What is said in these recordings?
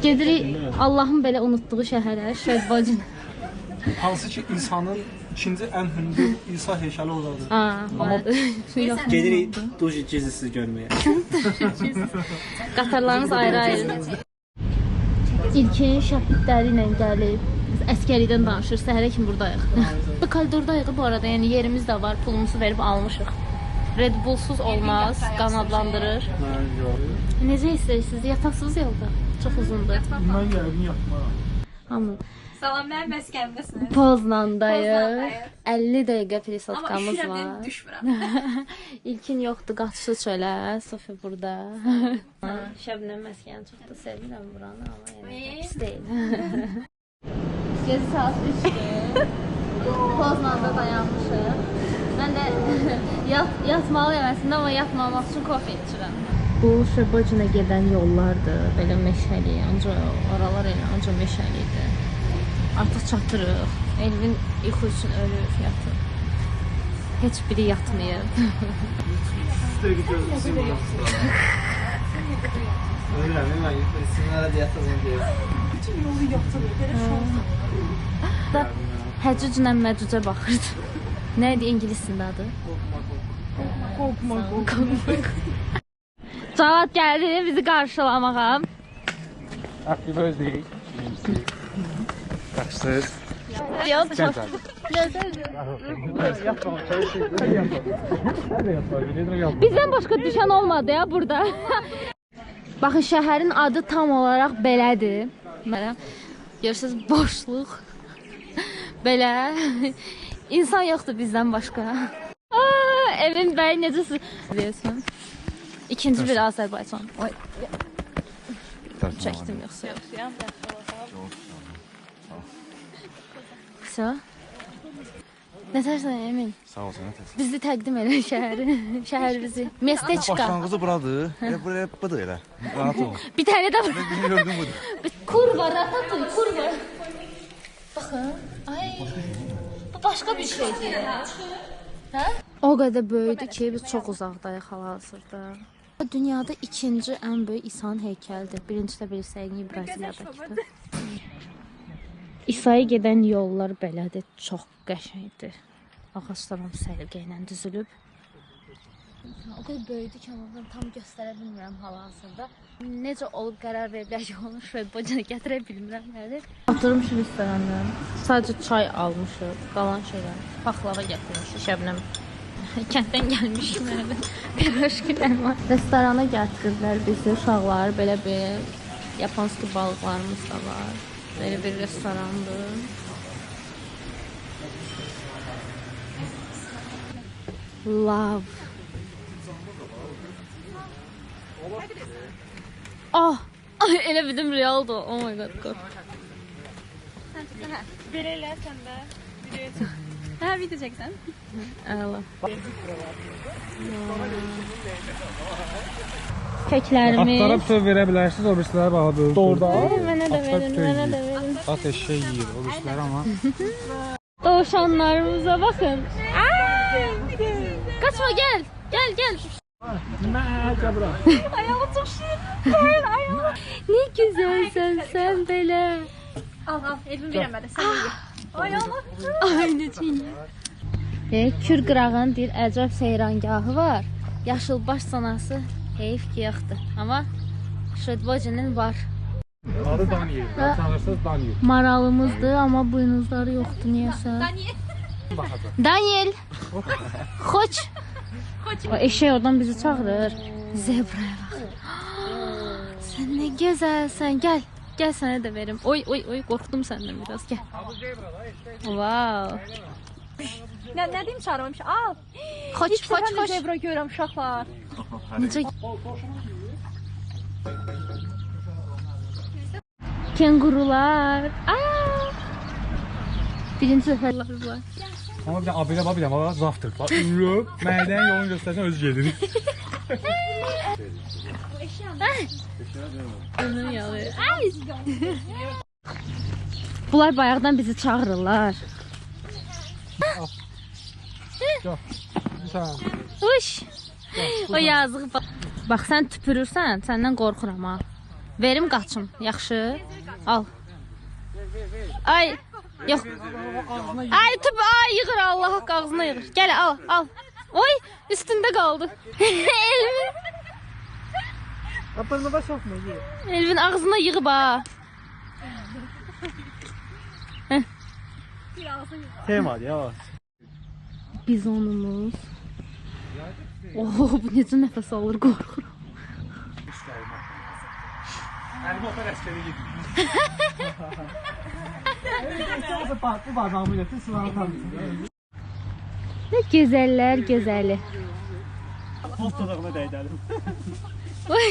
Gedirik Allahın belə unutduğu şəhərə, Şödbacın. Hansı ki insanın ikinci ən hündür İsa heykəli oradadır. Gedirik Duji gizlisiz görməyə. Qatarlarımız ayrı-ayrı. İlkin şəhidləri ilə gəlib, əskəridən danışır, səhərə kimi buradayıq. Bu koridordayıq bu arada, yəni yerimiz də var, pulumuzu verib almışıq. Red Bullsuz olmaz, qanadlandırır. Necə istəyirsiniz? Yataqsız yolda. Çox uzundur. Bundan gəlin yapma. Amma Salam, mənim məskəndəsiniz. Poznandayıq. 50 dəqiqə prisotkamız var. Amma üşürəm, düşmürəm. İlkin yoxdur, qaçışı çölə. Sofi burada. Şəbnəm məskəni çox da sevirəm buranı, amma yəni pis deyil. Gezi saat 3-dür. Poznanda dayanmışıq. Mən də yatmalıyam əslində, amma yatmamaq üçün kofe içirəm. Bu Şödbacına gedən yollardır. Belə meşəli, ancaq oralar elə ancaq meşəlidir. Artıq çatırıq. Elvin yuxu üçün ölür, yatır. Heç biri yatmayıb. Ölürəm, mən yuxusun arada yatacağım deyir. Bütün yolu yatırır, belə şanslı. Həcüclə məcücə baxırdı. Nə idi ingilisində adı? Qorxma. Cavad gəldi bizi qarşılamağa. Happy birthday. Qaçsız. Yox, çox. Bizdən başqa düşən olmadı ya burada. Baxın, şəhərin adı tam olaraq belədir. Görürsünüz, boşluq. Belə. İnsan yoxdur bizdən başqa. Evin bəyi necə deyirsən? İkinci bir Azərbaycan. Çəkdim yoxsa yox. Все. Nə tərsən Emin? Sağ ol, sənə təsəkkür. Bizi təqdim elə şəhərimizi. Mestečka. Başlanğıcı buradır. Buraya budur elə. Rahat ol. Bir tane də var. Mən gördüm budur. Kurva, ratatoy, kurva. Baxın. Ay. Bu başqa bir şeydir. Hə? O qədər böyüdü ki, biz çox uzaqdayıq hal-hazırda. Dünyada ikinci ən böyük İsa'nın heykəlidir. Birinci də bilirsəyin Braziliyadakıdır. İsa'ya gedən yollar belədir. Çox qəşəngdir. Ağaclarım səliqə ilə düzülüb. O qədər böyüdü ki, onu tam göstərə bilmirəm hal-hazırda. Necə olub qərar veriblər ki, onu Şödbacına gətirə bilmirəm. Oturmuşuq restoranda. Sadəcə çay almışıq, qalan şeylər. Paxlava gətirmişik, Şəbnəm. Kənddən gəlmişik mənə. Pirojkilər var. Restorana gətirdilər bizi, uşaqlar. Belə bir yaponski balıqlarımız da var. Belə bir restorandır. Love. Ah! Elə bildim realdır. Oh my god, kork. Belə elə sən də video çək. Hə, video çəksən. Əla. Kəklərimiz. Atlara söv verə bilərsiniz, o birisləri bağa böyük. Doğruda. Mənə də verin, mənə də verin. At eşək yiyir, o birisləri amma. Dovşanlarımıza baxın. Qaçma, gəl. Gəl, gəl. Məhəcə bura. Ayağı çox şirin. Ayağı. Ne güzelsən sən belə. Al, Elvin verəmədi, sən ye. Ayağını. Aynı çiyin. Kür qırağın bir əcəb seyrangahı var. Yaşılbaş sanası heyif ki yoxdur. Amma Şödbacının var. Adı Daniel. Tanırsınız Daniel. Maralımızdır, amma buynuzları yoxdur, niyəsə. Daniel. Xoç. O eşək oradan bizi çağırır. Zebraya bax. Sən nə gözəlsən. Gəl. Gəl sənə də verim. Oy, oy, oy, qorxdum səndən biraz. Gəl. Wow. Nə deyim çağırmamış? Al. Xoç, xoç, xoç. İlk zebra görürəm uşaqlar. Necə? Kengurular. Aa! Birinci dəfələr var. Amma bir də abilə bax, bir də bax, zavtır. Bax, məldən yolunu göstərsən özü gedir. Onu yalıyor. Ay! Bunlar bayaqdan bizi çağırırlar. Gel. Sən. Uş! O yazıq. Bax, sən tüpürürsən, səndən qorxuram ha. Verim qaçım. Yaxşı. Al. Ay. Yox. Ay tüp ay yığır Allah haqqı ağzına yığır. Gəl al al. Oy üstündə qaldı. Elvin. Aparına baş atma. Elvin ağzına yığıb ha. Tema ya. Bizonumuz. Oh bu necə nəfəs alır qorxuram. Elimi otar əskəri gedir. Bu bacağımı götür, silahı tanısın. Nə gözəllər gözəli. Post dodağına dəydəlim. Oy.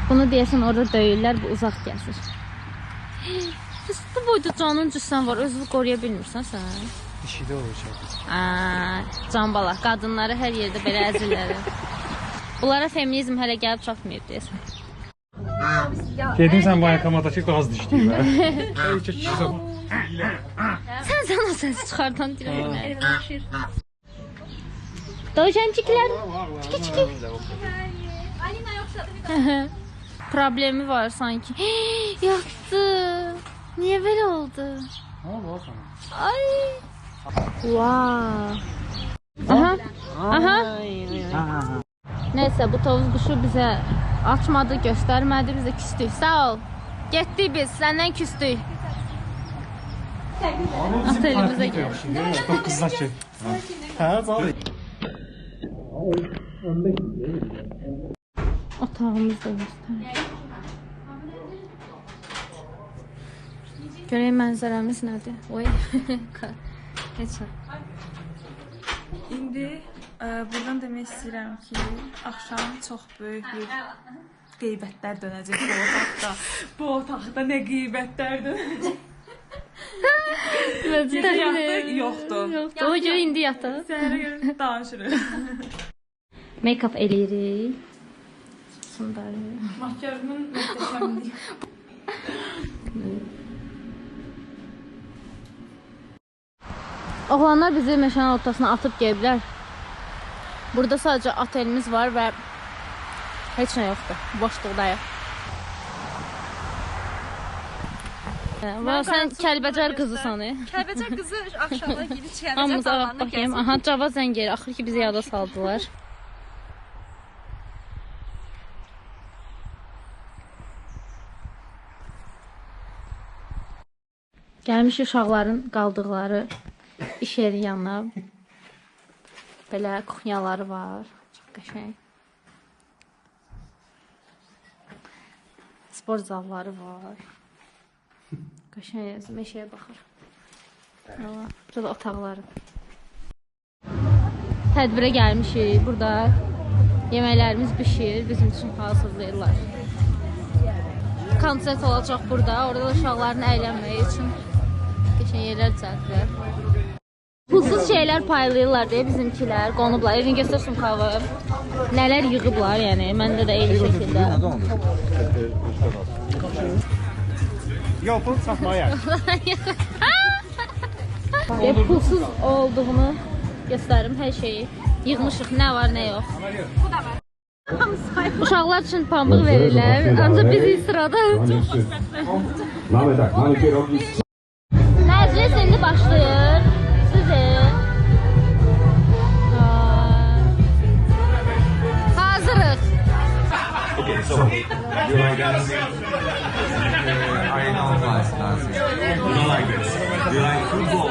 Bunu deyəsən orada döyürlər, bu uzaq gəzir. Bu boyda canın cüssən var, özünü qoruya bilmirsən sən. Dişidə olacaq. Can bala, qadınları hər yerdə belə əzirlər. Bunlara feminizm hələ gəlib çatmayıb deyəsən. Gedin sən bu ayaqqamadakı qaz dişliyib, hə? Sən o səsi çıxardan deyirəm. Dövşənciklər. Çiki. Alina yoksa Problemi var sanki. Yatdı. Niye belə oldu? Ne oldu o sana? Ay. Wow. Aha. Neyse bu tavus quşu bizə açmadı, göstərmədi, bizə küstük. Sağ ol. Getdik biz, səndən küstük. At elimizə gəl. Çok kızlar çek. Ha, sağ ol. Otağımız da göstər. Görək mənzərəmiz nədir? Oy. Heç nə. İndi buradan demək istəyirəm ki, axşam çox böyük bir qeybətlər dönəcək bu otaqda. Bu otaqda nə qeybətlər dönəcək? Yoxdur. O görə indi yataq. Səhərə görə danışırıq. Make-up eləyirik. Sundar. Makyajımın möhtəşəmliyi. Oğlanlar bizi meşənin ortasına atıb gəliblər. Burada sadəcə otelimiz var və heç nə yoxdur. Boşluqdayıq. Və sən Kəlbəcər qızısan. Kəlbəcər qızı axşamda gidib Kəlbəcər Hamımız ağaq dağlarına baxayım. gəzir. Aha, Cava zəng gəlir. Axır ki bizi yada saldılar. Gəlmiş uşaqların qaldıqları iş yeri yanına. Belə kuxnyaları var. Çox qəşəng. Spor zalları var. Qəşəng meşəyə baxır. Allah, burada da otaqları. Tədbirə gəlmişik. Burada yeməklərimiz bişir. Bizim üçün hazırlayırlar. Konsert olacaq burada. Orada da uşaqların əylənməyi üçün qəşəng yerlər düzəltdilər. Pulsuz şeylər paylayırlar deyə bizimkilər qonublar. Evin göstərsin xavı. Nələr yığıblar, yəni. Məndə də eyni şəkildə. Yapın satmaya. Pulsuz olduğunu göstərim hər şeyi. Yığmışıq, nə var, nə yox. Uşaqlar üçün pambıq verirlər, ancaq bizi sırada. Məclis indi başlayır. Sizin. Hazırıq. Okay, so you like dancing? I don't like dancing. You don't like this. You like football?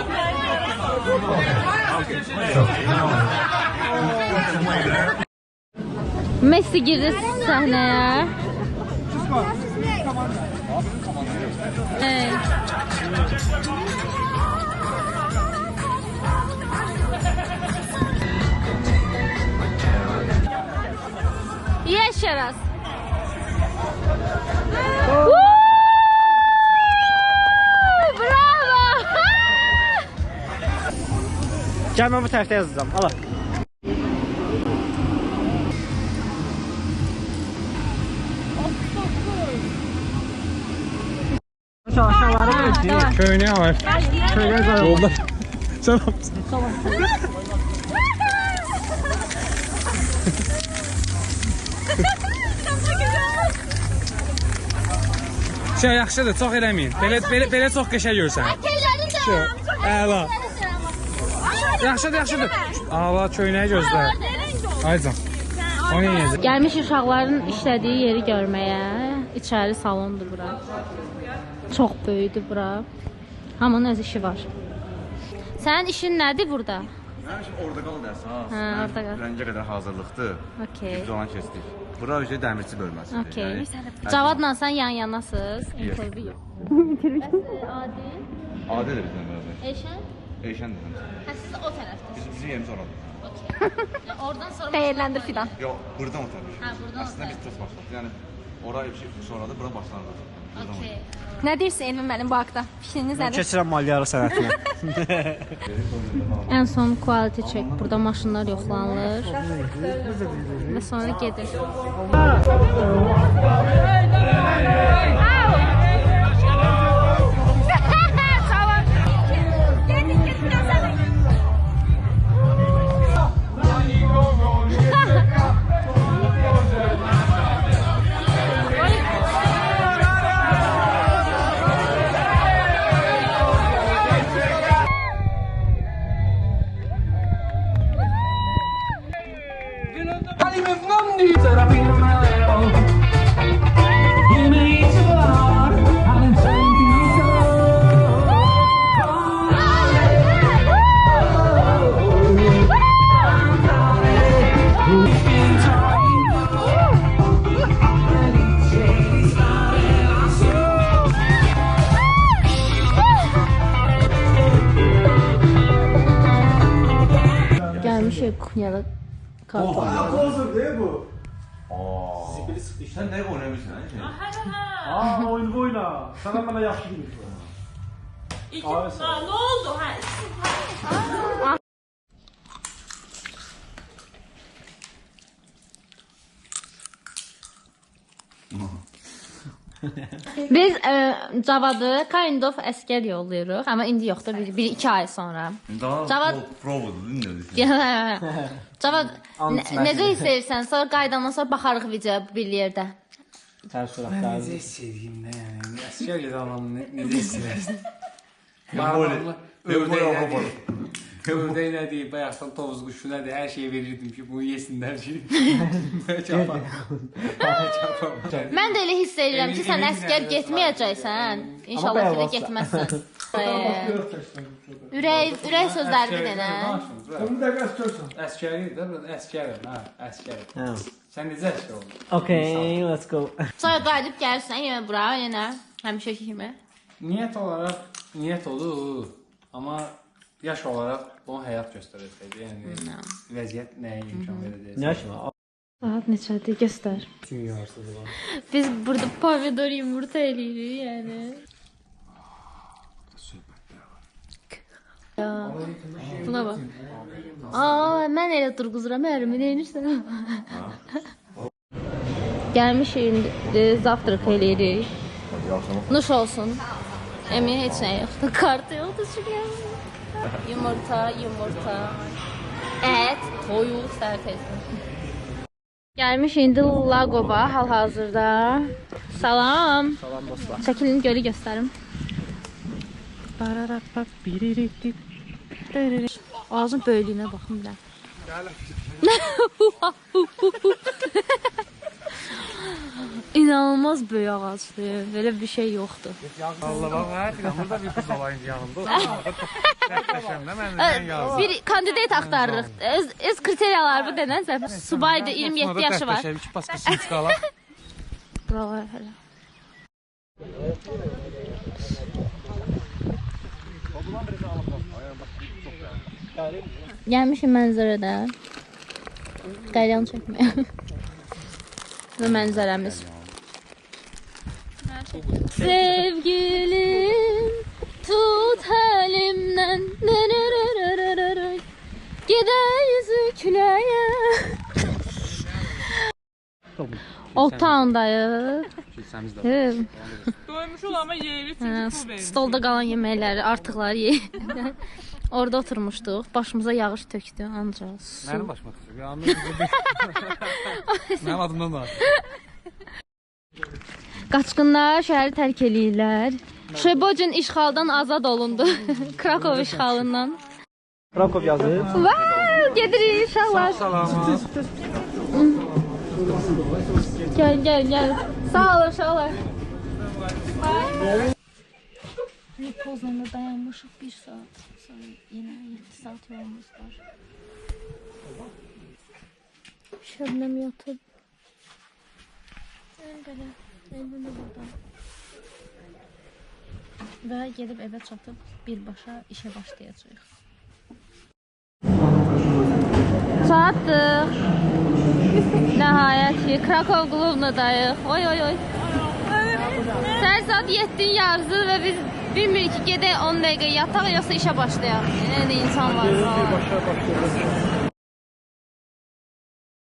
Okay, so Messi girdi səhnəyə. Evet. Jeszcze raz. Bravo! Gəl mən bu tərəfdə yazacağım. Ala. Aşağıları böyle. Köyüne var. Köyüne var. Yolda. Sen yapsın. Şey, yaxşıdır, çox eləməyin. Belə çox qəşəng görürsən. Əla. Yaxşıdır. Allah köynəyi gözlə. Aycan. O nə yeyəcək? Gəlmiş uşaqların işlədiyi yeri görməyə. İçəri salondur bura. Çox böyükdür bura. Hamının öz işi var. Sənin işin nədir burada? Mənim üçün orada qal dərsən. Hə, orada qal. Rəngə qədər hazırlıqdır. Okey. Biz olan keçdik. Bura üzrə dəmirçi bölməsi. Okey. Cavadla sən yan-yanasınız. Interview yox. Adil. Adil də bizdən beraber. Eşən? Eşən də həmçinin. Hə, siz o tərəfdəsiniz. Bizim yerimiz oradır. Okey. Oradan sonra Dəyərləndir fidan. Yox, buradan oturmuş. Hə, buradan Əslində biz çox başladıq. Yəni ora bir şey sonradır, bura başlandı. Okey. Nə deyirsən Elvin müəllim bu haqda? Fikriniz nədir? Keçirəm maliyarı sənətinə. Ən son quality check. Burada maşınlar yoxlanılır. Və sonra gedir. Gəlmişik Kunyalı karton. Sən nəyə oynamıyorsun hə? Oyun oyna. Sana bana yaxşı bilirsən. Ne oldu? Biz Cavadı kind of əskər yollayırıq, amma indi yoxdur, 1-2 ay sonra. Cavad provadır, dinlədik. Cavad necə hiss edirsən? Sonra qaydandan sonra baxarıq videoya bir yerdə. Necə hiss edeyim də yəni. Əskər adamın necə hiss edirsən? Ördək nədir, bayaqdan tovuz quşu nədir, hər şeyi verirdim ki, bunu yesinlər ki. Mən də elə hiss edirəm ki, sən əskər getməyəcəksən. İnşallah ki, də getməzsən. Ürək sözlərini denə. Əskəri də, əskərim, hə, əskərim. Sən necə əskər oldun? Okay, let's go. Sonra qayıdıb gəlirsən yenə bura, yenə həmişəki kimi. Niyyət olur, amma yaş olaraq bunu həyat göstərəcəkdir. Yəni vəziyyət nəyə imkan verəcək? Yaş mı? Saat neçədir, göstər. Kim yarsıdır var? Biz burada pomidor yumurta eləyirik, yəni. Buna bax. Mən elə durğuzuram, ərimi neyinirsən? Gəlmişik indi, zavtraq eləyirik. Nuş olsun. Emin heç nə yoxdur, kartı yoxdur çünki. Yumurta. Ət, toyuq, sərtəsin. Gəlmiş indi Lagova hal-hazırda. Salam. Salam dostlar. Çəkilin gölü göstərim. Ağzın böyüklüyünə baxın bir də. İnanılmaz böyük ağacdır. Belə bir şey yoxdur. Allah bax, hər burada bir qız olayın yanında. Bir kandidat axtarırıq. Öz kriteriyaları denəsə, subaydır, 27 yaşı var. Buralar hələ. Gəlmişim mənzərədə. Qayran çəkməyə. Və mənzərəmiz. Sevgilim tut əlimdən gedə yüzü küləyə. Old Town-dayıq. Doymuşuq amma yeyirik çünki pul verir. Stolda qalan yeməkləri, artıqları yeyir. Orada oturmuşduq, başımıza yağış tökdü ancaq su. Mənim başıma tökdü. Mənim adımdan da. Qaçqınlar şəhəri tərk eləyirlər. Şebocin işğaldan azad olundu. Krakow işğalından. Krakow yazır. Vay, gedirik uşaqlar. Gel. Sağ olun uşaqlar. Poznanda dayanmışıq 1 saat. Sonra yenə 7 saat yolumuz var. Şəbnəm yatıb. Belə, Elvin də burada. Və gedib evə çatıb birbaşa işə başlayacağıq. Çatdıq. Nəhayət ki, Krakow klubundayıq. Oy. Səhər saat 7-nin yarısı və biz bilmirik ki, gedək 10 dəqiqə yataq, yoxsa işə başlayaq. Yəni insan var.